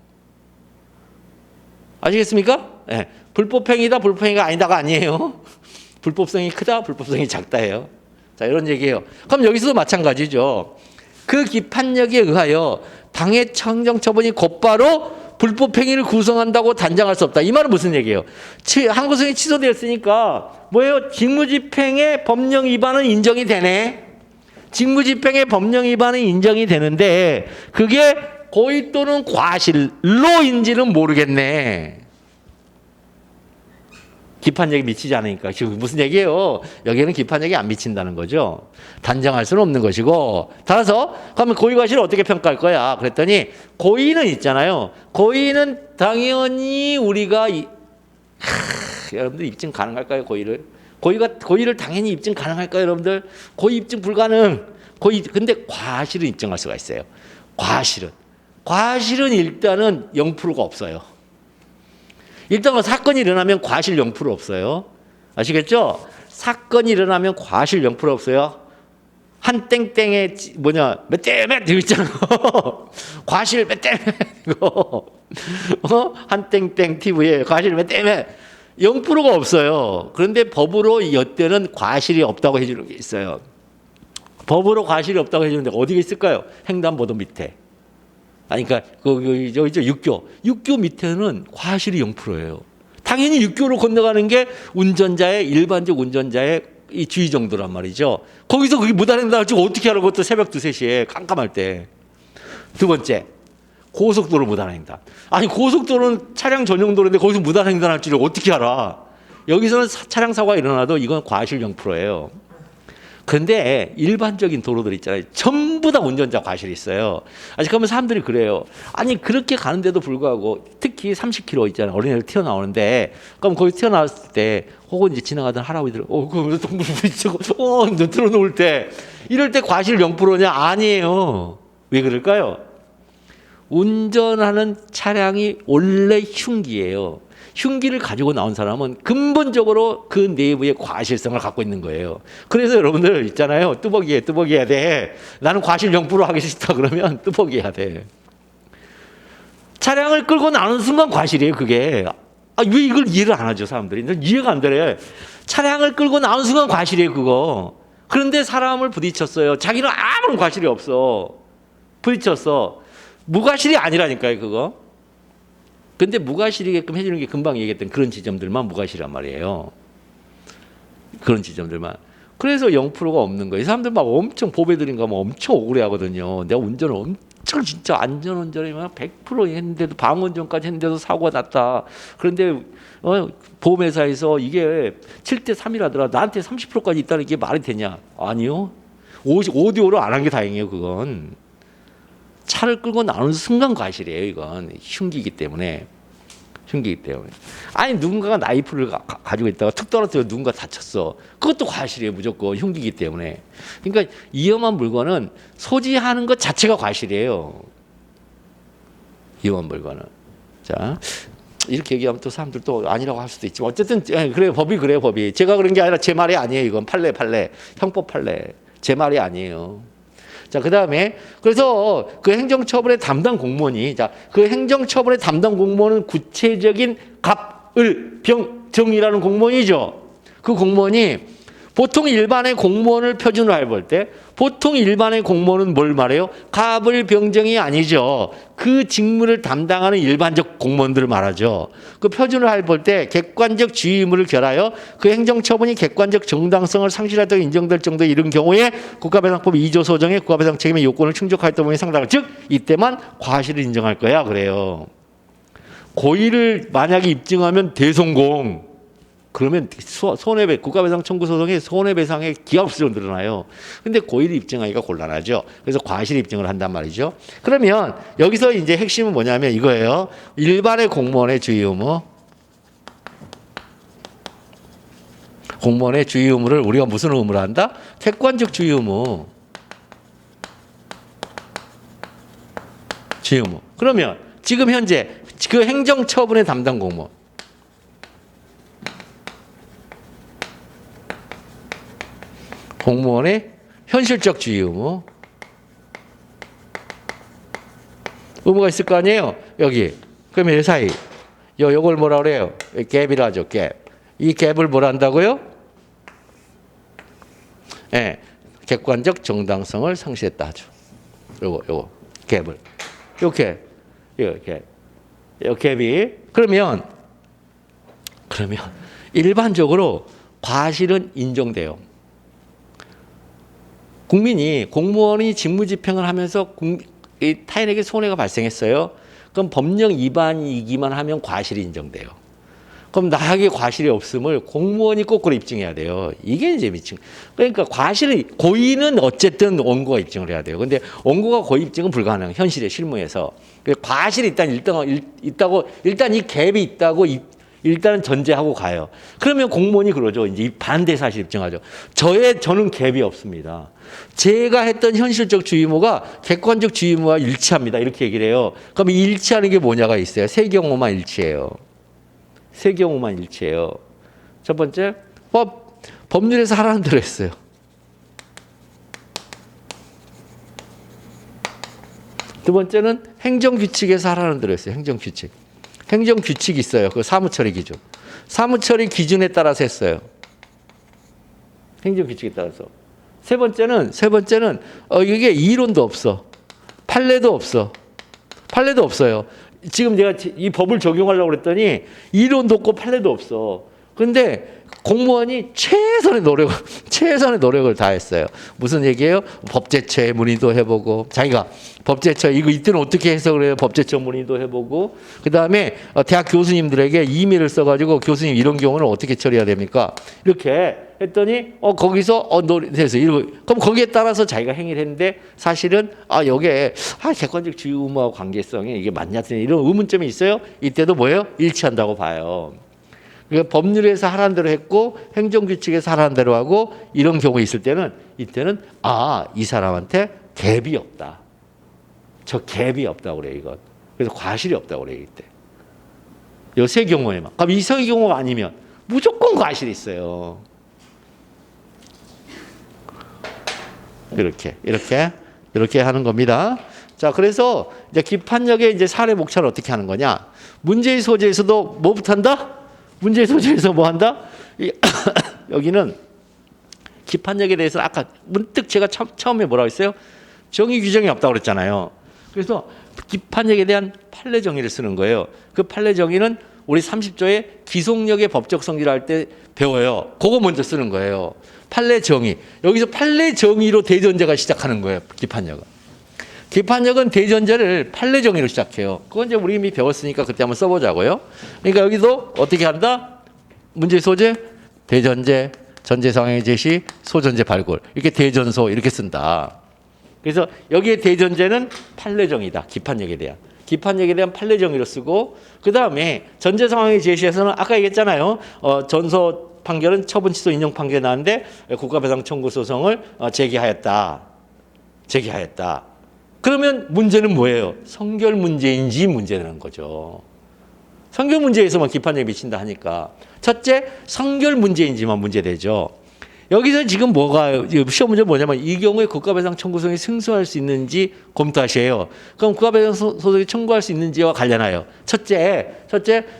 아시겠습니까? 네. 불법행위다, 불법행위가 아니다가 아니에요. 불법성이 크다, 불법성이 작다예요. 자, 이런 얘기예요. 그럼 여기서도 마찬가지죠. 그 기판력에 의하여 당해 행정처분이 곧바로 불법행위를 구성한다고 단정할 수 없다. 이 말은 무슨 얘기예요? 항고소송이 취소되었으니까 뭐예요? 직무집행의 법령 위반은 인정이 되네. 직무집행의 법령 위반은 인정이 되는데 그게 고의 또는 과실로인지는 모르겠네. 기판력이 미치지 않으니까. 지금 무슨 얘기예요? 여기에는 기판력이 안 미친다는 거죠. 단정할 수는 없는 것이고. 따라서 그러면 고의 과실을 어떻게 평가할 거야? 그랬더니 고의는 있잖아요. 고의는 당연히 우리가 여러분들 입증 가능할까요? 고의를 당연히 입증 가능할까요? 여러분들 고의 입증 불가능. 근데 과실은 입증할 수가 있어요. 과실은 일단은 0%가 없어요. 일단 사건이 일어나면 과실 0% 없어요. 아시겠죠? 사건이 일어나면 과실 0% 없어요. 한 땡땡에 몇 대 몇 이거 있잖아. 과실 몇 대 몇 이거. 한 땡땡 TV에 과실 몇 대 몇 0%가 없어요. 그런데 법으로 여태는 과실이 없다고 해주는 게 있어요. 법으로 과실이 없다고 해주는데 어디가 있을까요? 횡단보도 밑에. 아니, 그러니까 저 6교 밑에는 과실이 0%예요. 당연히 6교로 건너가는 게 일반적 운전자의 이 주의 정도란 말이죠. 거기서 그게 무단횡단을 지금 어떻게 하라고 또 새벽 2, 3시에 깜깜할 때. 두 번째, 고속도로 무단횡단. 아니, 고속도로는 차량 전용도로인데 거기서 무단횡단할 줄을 어떻게 알아? 여기서는 차량 사고가 일어나도 이건 과실 0%예요. 그런데 일반적인 도로들 있잖아요. 전부 다 운전자 과실이 있어요. 아직 그러면 사람들이 그래요. 아니 그렇게 가는데도 불구하고 특히 30km 있잖아요. 어린애들 튀어나오는데 그럼 거기 튀어나왔을 때 혹은 이제 지나가던 할아버지들 그럼 동물 부딪히고 들어놓을 때 이럴 때 과실 0%냐? 아니에요. 왜 그럴까요? 운전하는 차량이 원래 흉기예요. 흉기를 가지고 나온 사람은 근본적으로 그 내부의 과실성을 갖고 있는 거예요. 그래서 여러분들 뚜벅이해야 돼. 나는 과실 0% 하기 싫다 그러면 뚜벅이해야 돼. 차량을 끌고 나오는 순간 과실이에요, 그게. 왜 이걸 이해를 안 하죠, 사람들이? 이해가 안 되래. 차량을 끌고 나오는 순간 과실이에요, 그거. 그런데 사람을 부딪혔어요. 자기는 아무런 과실이 없어. 부딪혔어. 무과실이 아니라니까요, 그거. 근데 무과실이게끔 해주는 게 금방 얘기했던 그런 지점들만 무과실이란 말이에요. 그런 지점들만. 그래서 0%가 없는 거예요. 이 사람들 막 엄청 보배 들인 거 엄청 억울해 하거든요. 내가 운전을 엄청 진짜 안전운전이면 100% 했는데도 방운전까지 했는데도 사고가 났다. 그런데 보험회사에서 이게 7대 3이라더라. 나한테 30%까지 있다는 게 말이 되냐? 아니요. 오디오로 안 한 게 다행이에요. 그건. 차를 끌고 나오는 순간 과실이에요. 이건 흉기이기 때문에. 흉기이기 때문에. 아니 누군가가 나이프를 가지고 있다가 툭 떨어뜨려 누군가 다쳤어. 그것도 과실이에요. 무조건 흉기이기 때문에. 그러니까 위험한 물건은 소지하는 것 자체가 과실이에요. 위험한 물건은. 자, 이렇게 얘기하면 또 사람들 또 아니라고 할 수도 있지만 어쨌든 그래요. 법이 그래요. 법이. 제가 그런 게 아니라 제 말이 아니에요. 이건 판례. 형법 판례. 제 말이 아니에요. 자, 그 다음에, 그래서 그 행정처분의 담당 공무원이, 자, 그 행정처분의 담당 공무원은 구체적인 갑을병정이라는 공무원이죠. 그 공무원이 보통 일반의 공무원을 표준을 할 때, 보통 일반의 공무원은 뭘 말해요? 갑을병정이 아니죠. 그 직무를 담당하는 일반적 공무원들을 말하죠. 그 표준을 할 때 객관적 주의 의무를 결하여 그 행정처분이 객관적 정당성을 상실하다고 인정될 정도에 이른 경우에 국가배상법 2조 소정의 국가배상 책임의 요건을 충족하였던 부분이 상당한 즉 이때만 과실을 인정할 거야 그래요. 고의를 만약에 입증하면 대성공. 그러면 손해배 국가배상 청구 소송에 손해배상의 기하급수로 늘어나요. 근데 고의를 입증하기가 곤란하죠. 그래서 과실 입증을 한단 말이죠. 그러면 여기서 이제 핵심은 뭐냐면 이거예요. 일반의 공무원의 주의 의무. 공무원의 주의 의무를 우리가 무슨 의무를 한다? 객관적 주의 의무. 주의 의무. 그러면 지금 현재 그 행정처분의 담당 공무원. 공무원의 현실적 주의 의무. 의무가 있을 거 아니에요? 여기. 그러면 이 사이. 요걸 뭐라 그래요? 갭이라 하죠, 갭. 이 갭을 뭐라 한다고요? 예. 객관적 정당성을 상실했다 하죠. 요거. 갭을. 이렇게. 요 갭이. 그러면 일반적으로 과실은 인정돼요. 국민이 공무원이 직무집행을 하면서 타인에게 손해가 발생했어요. 그럼 법령 위반이기만 하면 과실이 인정돼요. 그럼 나에게 과실이 없음을 공무원이 거꾸로 입증해야 돼요. 이게 이제 미친. 그러니까 고의는 어쨌든 원고가 입증을 해야 돼요. 근데 원고가 고의 입증은 불가능. 현실의 실무에서. 과실이 일단 있다고 일단 이 갭이 있다고 일단은 전제하고 가요. 그러면 공무원이 그러죠. 이제 반대 사실 입증하죠. 저는 갭이 없습니다. 제가 했던 현실적 주의무가 객관적 주의무와 일치합니다. 이렇게 얘기를 해요. 그럼 일치하는 게 뭐냐가 있어요. 세 경우만 일치해요. 세 경우만 일치해요. 첫 번째, 법률에서 하라는 대로 했어요. 두 번째는 행정규칙에서 하라는 대로 했어요. 행정규칙. 행정규칙이 있어요. 그 사무처리 기준. 사무처리 기준에 따라서 했어요. 행정규칙에 따라서. 세 번째는 이게 이론도 없어. 판례도 없어. 판례도 없어요. 지금 내가 이 법을 적용하려고 그랬더니 이론도 없고 판례도 없어. 근데 공무원이 최선의 노력을 다했어요. 무슨 얘기예요? 법제처에 문의도 해보고 자기가 법제처 이때는 어떻게 해석을 해요? 법제처 문의도 해보고 그 다음에 대학 교수님들에게 이메일을 써가지고 교수님 이런 경우는 어떻게 처리해야 됩니까? 이렇게 했더니 거기서 그래서 그럼 거기에 따라서 자기가 행위를 했는데 사실은 여기에 객관적 주의 의무와 관계성이 이게 맞냐 이런 의문점이 있어요. 이때도 뭐예요? 일치한다고 봐요. 그러니까 법률에서 하라는 대로 했고 행정규칙에서 하라는 대로 하고 이런 경우 있을 때는 이때는 이 사람한테 갭이 없다. 저 갭이 없다고 그래요. 이건. 그래서 과실이 없다고 그래요. 이때. 이 세 경우에만. 그럼 이 세 경우가 아니면 무조건 과실이 있어요. 이렇게 하는 겁니다. 자, 그래서 이제 기판력의 이제 사례 목차를 어떻게 하는 거냐? 문제의 소재에서도 뭐부터 한다? 문제의 소재에서 뭐 한다? 여기는 기판력에 대해서 아까 문득 제가 처음에 뭐라고 했어요? 정의 규정이 없다고 그랬잖아요. 그래서 기판력에 대한 판례 정의를 쓰는 거예요. 그 판례 정의는 우리 30조의 기속력의 법적 성질을 할 때 배워요. 그거 먼저 쓰는 거예요. 판례 정의. 여기서 판례 정의로 대전제가 시작하는 거예요. 기판력은. 기판력은 대전제를 판례 정의로 시작해요. 그건 이제 우리 이미 배웠으니까 그때 한번 써보자고요. 그러니까 여기도 어떻게 한다? 문제 소재, 대전제, 전제 상황의 제시, 소전제 발굴. 이렇게 대전소 이렇게 쓴다. 그래서 여기에 대전제는 판례 정의다. 기판력에 대한. 기판력에 대한 판례 정의로 쓰고 그다음에 전제 상황의 제시에서는 아까 얘기했잖아요. 전소 판결은 처분 취소 인용 판결이 나왔는데 국가배상 청구 소송을 제기하였다. 그러면 문제는 뭐예요? 성결 문제인지 문제라는 거죠. 성결 문제에서만 기판력이 미친다 하니까 첫째, 성결 문제인지만 문제되죠. 여기서 지금 뭐가 시험 문제 뭐냐면 이 경우에 국가배상 청구소송이 승소할 수 있는지 검토하셔요. 그럼 국가배상 소송이 청구할 수 있는지와 관련하여 첫째,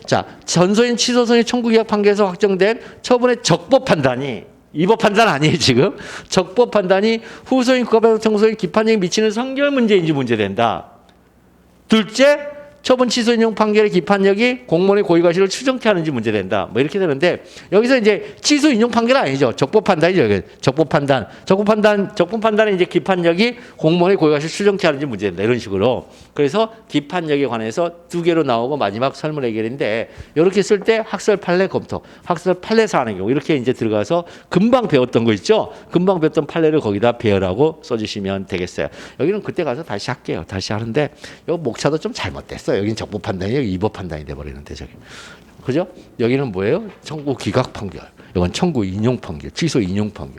자 전소인 취소소송의 청구기각 판결에서 확정된 처분의 적법 판단이 위법 판단 아니에요 지금 적법 판단이 후소인 국가배상 청구소송의 기판력에 미치는 성결 문제인지 문제된다. 둘째, 처분 취소 인용 판결의 기판력이 공무원의 고의과실을 추정케 하는지 문제된다. 뭐 이렇게 되는데 여기서 이제 취소 인용 판결은 아니죠. 적법 판단이죠. 적법 판단은 이제 기판력이 공무원의 고의과실을 추정케 하는지 문제된다. 이런 식으로. 그래서 기판력에 관해서 두 개로 나오고 마지막 설문 해결인데 이렇게 쓸 때 학설 판례 검토, 학설 판례 사안의 경우 이렇게 이제 들어가서 금방 배웠던 거 있죠. 금방 배웠던 판례를 거기다 배열하고 써주시면 되겠어요. 여기는 그때 가서 다시 할게요. 다시 하는데 이 목차도 좀 잘못됐어요. 여기는 적법 판단이 여기 위법 판단이 돼버리는데 저기 그죠? 여기는 뭐예요? 청구 기각 판결, 이건 청구 인용 판결, 취소 인용 판결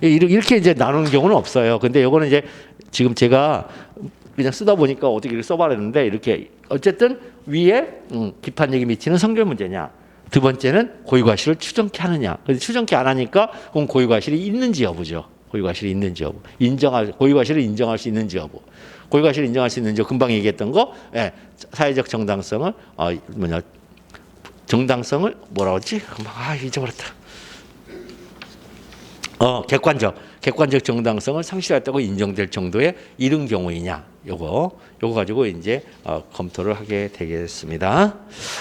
이렇게 이제 나누는 경우는 없어요. 근데 이거는 이제 지금 제가 그냥 쓰다 보니까 어떻게 이렇게 써버렸는데 이렇게 어쨌든 위에 기판력이 미치는 성결 문제냐. 두 번째는 고의과실을 추정케 하느냐. 근데 추정케 안 하니까 그럼 고의과실이 있는지 여부죠. 고의과실이 있는지 여부, 고의과실을 인정할 수 있는지 여부. 고의과실을 인정할 수 있는지 금방 얘기했던 거, 예, 사회적 정당성을 정당성을 뭐라고 했지? 잊어버렸다. 객관적 정당성을 상실했다고 인정될 정도에 이른 경우이냐? 요거 가지고 이제 검토를 하게 되겠습니다.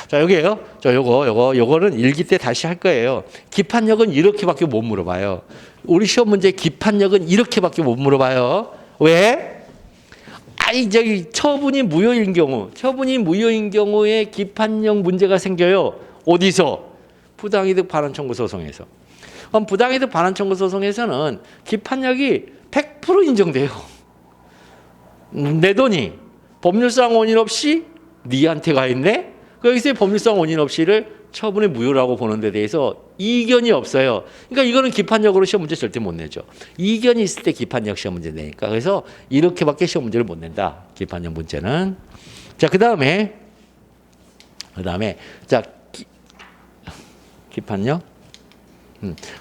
자, 여기에요. 요거는 일기 때 다시 할 거예요. 기판력은 이렇게밖에 못 물어봐요. 우리 시험 문제 기판력은 이렇게밖에 못 물어봐요. 왜? 저기 처분이 무효인 경우에 기판력 문제가 생겨요. 어디서? 부당이득 반환 청구 소송에서. 그럼 부당이득 반환 청구 소송에서는 기판력이 100% 인정돼요. 내 돈이 법률상 원인 없이 니한테 가 있네? 여기서 법률상 원인 없이를 처분의 무효라고 보는 데 대해서 이견이 없어요. 그러니까 이거는 기판력으로 시험 문제 절대 못 내죠. 이견이 있을 때 기판력 시험 문제 내니까. 그래서 이렇게밖에 시험 문제를 못 낸다. 기판력 문제는. 자, 그다음에 자, 기판력.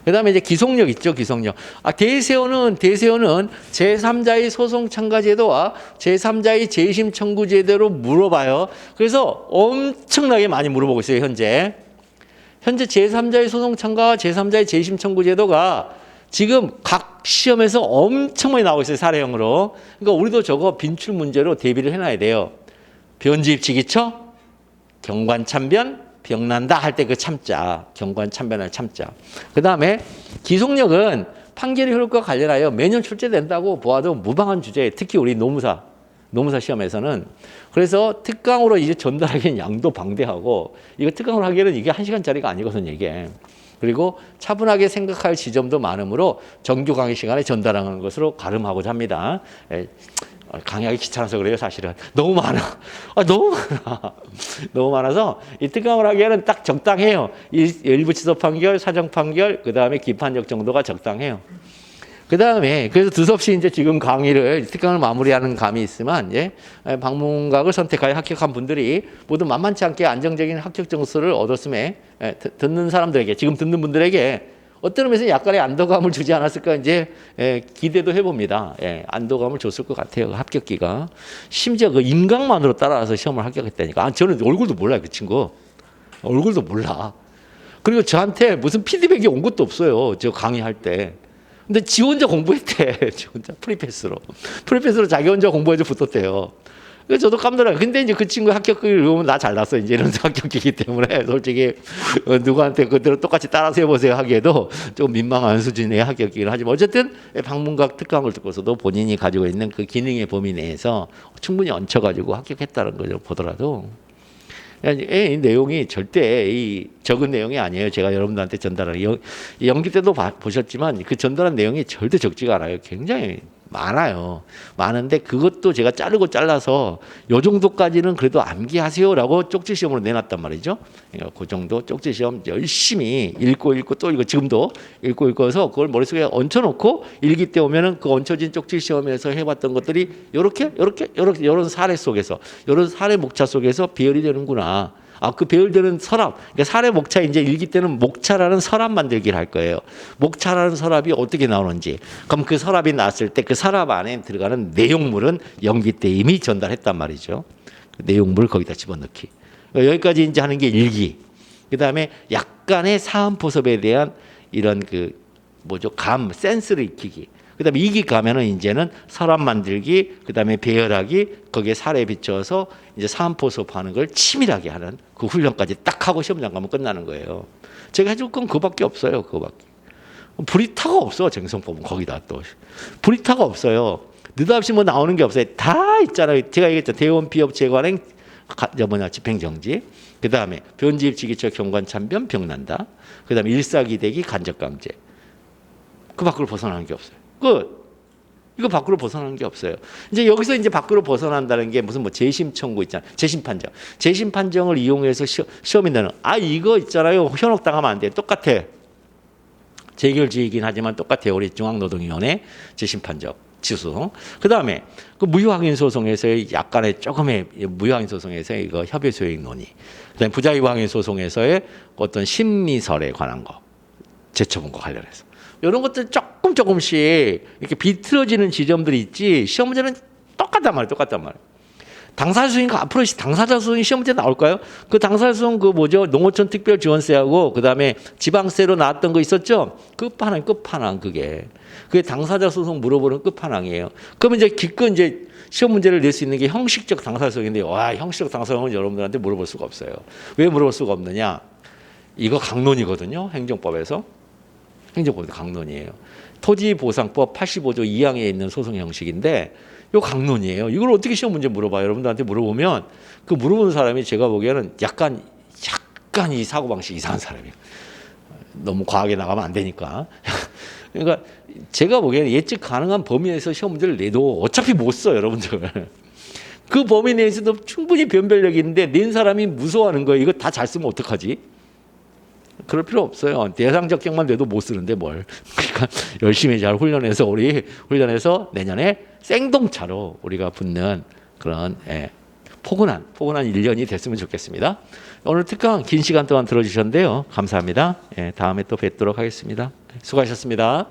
그다음에 이제 기속력 있죠, 기속력. 대세어는 제3자의 소송 참가 제도와 제3자의 재심 청구 제도로 물어봐요. 그래서 엄청나게 많이 물어보고 있어요, 현재 제3자의 소송 참가와 제3자의 재심 청구 제도가 지금 각 시험에서 엄청 많이 나오고 있어요, 사례형으로. 그러니까 우리도 저거 빈출 문제로 대비를 해놔야 돼요. 변지입지기처, 경관참변, 병난다 할 때 그 참자, 경관 참변을 참자. 그 다음에 기속력은 판결의 효력과 관련하여 매년 출제된다고 보아도 무방한 주제예요. 특히 우리 노무사 시험에서는. 그래서 특강으로 이제 전달하기엔 양도 방대하고 이거 특강으로 하기에는 이게 1시간짜리가 아니거든요, 이게. 그리고 차분하게 생각할 지점도 많으므로 정규 강의 시간에 전달하는 것으로 가름하고자 합니다. 강의하기 귀찮아서 그래요, 사실은. 너무 많아. 너무 많아서 이 특강을 하기에는 딱 적당해요. 일부 취소 판결, 사정 판결, 그 다음에 기판력 정도가 적당해요. 그 다음에 그래서 두서없이 이제 지금 강의를 특강을 마무리하는 감이 있으면 방문각을 선택하여 합격한 분들이 모두 만만치 않게 안정적인 합격 점수를 얻었음에 듣는 사람들에게 지금 듣는 분들에게 어떤 의미에서 약간의 안도감을 주지 않았을까 이제 기대도 해봅니다. 안도감을 줬을 것 같아요. 그 합격기가. 심지어 그 인강만으로 따라와서 시험을 합격했다니까. 저는 얼굴도 몰라요, 그 친구. 얼굴도 몰라. 그리고 저한테 무슨 피드백이 온 것도 없어요. 저 강의할 때. 근데 지 혼자 공부했대. 지 혼자 프리패스로. 프리패스로 자기 혼자 공부해서 붙었대요. 그래서 저도 깜놀해요. 근데 이제 그 친구 합격을 보면 나 잘났어. 이제 이런 합격이기 때문에 솔직히 누구한테 그대로 똑같이 따라서 해보세요 하기에도 좀 민망한 수준의 합격이긴 하지만 어쨌든 방문각 특강을 듣고서도 본인이 가지고 있는 그 기능의 범위 내에서 충분히 얹혀가지고 합격했다는 거죠. 보더라도. 이 내용이 절대 이 적은 내용이 아니에요. 제가 여러분들한테 전달하는 연기 때도 보셨지만 그 전달한 내용이 절대 적지가 않아요. 굉장히 많아요. 많은데 그것도 제가 자르고 잘라서 요 정도까지는 그래도 암기하세요라고 쪽지 시험으로 내놨단 말이죠. 그러니까 그 정도 쪽지 시험 열심히 읽고 또 읽고 지금도 읽고서 그걸 머릿속에 얹혀놓고 일기 때 오면은 그 얹혀진 쪽지 시험에서 해봤던 것들이 요렇게 이런 사례 속에서 이런 사례 목차 속에서 배열이 되는구나. 그 배열되는 서랍, 그러니까 사례 목차 이제 일기 때는 목차라는 서랍 만들기를 할 거예요. 목차라는 서랍이 어떻게 나오는지. 그럼 그 서랍이 나왔을 때 그 서랍 안에 들어가는 내용물은 연기 때 이미 전달했단 말이죠. 그 내용물을 거기다 집어넣기. 여기까지 이제 하는 게 일기. 그 다음에 약간의 사음포섭에 대한 이런 그 센스를 익히기. 그다음에 2기 가면은 이제는 서랍 만들기, 그다음에 배열하기, 거기에 사례 비춰서 이제 사음포섭하는 걸 치밀하게 하는 그 훈련까지 딱 하고 시험장 가면 끝나는 거예요. 제가 해줄 건 그거밖에 없어요. 그거밖에. 브리타가 없어. 쟁성법은 거기다 또 브리타가 없어요. 느닷없이 뭐 나오는 게 없어요. 다 있잖아요. 제가 얘기했죠. 대원 비업 재관행 집행정지. 그다음에 변지입지기처 경관참변 병난다. 그다음에 일사기대기 간접강제. 그 밖으로 벗어나는 게 없어요. 이거 밖으로 벗어나는 게 없어요. 이제 여기서 이제 밖으로 벗어난다는 게 무슨 재심 청구 있잖아요. 재심 판정. 재심 판정을 이용해서 시험이 나는 이거 있잖아요. 현혹 당하면 안 돼. 똑같아. 재결지이긴 하지만 똑같아요. 우리 중앙노동위원회 재심 판정 취소. 그다음에 그 무효확인 소송에서의 약간의 조금의 무효확인 소송에서의 이거 협의 소용 논의. 그다음에 부자유 확인 소송에서의 어떤 심리설에 관한 거. 제처분과 관련해서. 이런 것들 조금씩 이렇게 비틀어지는 지점들이 있지 시험 문제는 똑같단 말이에요. 당사자 수준이니까 앞으로 당사자 수준이 시험 문제 나올까요? 그 당사자 수준 농어촌 특별지원세하고 그다음에 지방세로 나왔던 거 있었죠? 끝판왕 그게 당사자 소송 물어보는 끝판왕이에요. 그러면 이제 기껏 이제 시험 문제를 낼 수 있는 게 형식적 당사자 소송인데 형식적 당사자 소송은 여러분들한테 물어볼 수가 없어요. 왜 물어볼 수가 없느냐? 이거 강론이거든요. 행정법에서. 행정법도 강론이에요. 토지보상법 85조 2항에 있는 소송 형식인데 이거 강론이에요. 이걸 어떻게 시험 문제 물어봐요? 여러분들한테 물어보면 그 물어보는 사람이 제가 보기에는 약간 이 사고방식 이상한 사람이에요. 너무 과하게 나가면 안 되니까. 그러니까 제가 보기에는 예측 가능한 범위에서 시험 문제를 내도 어차피 못 써요. 여러분들. 그 범위 내에서도 충분히 변별력이 있는데 낸 사람이 무서워하는 거예요. 이거 다 잘 쓰면 어떡하지? 그럴 필요 없어요. 대상 적격만 돼도 못 쓰는데 뭘. 그러니까 열심히 잘 훈련해서 내년에 생동차로 우리가 붙는 그런 포근한 1년이 됐으면 좋겠습니다. 오늘 특강 긴 시간 동안 들어주셨는데요. 감사합니다. 다음에 또 뵙도록 하겠습니다. 수고하셨습니다.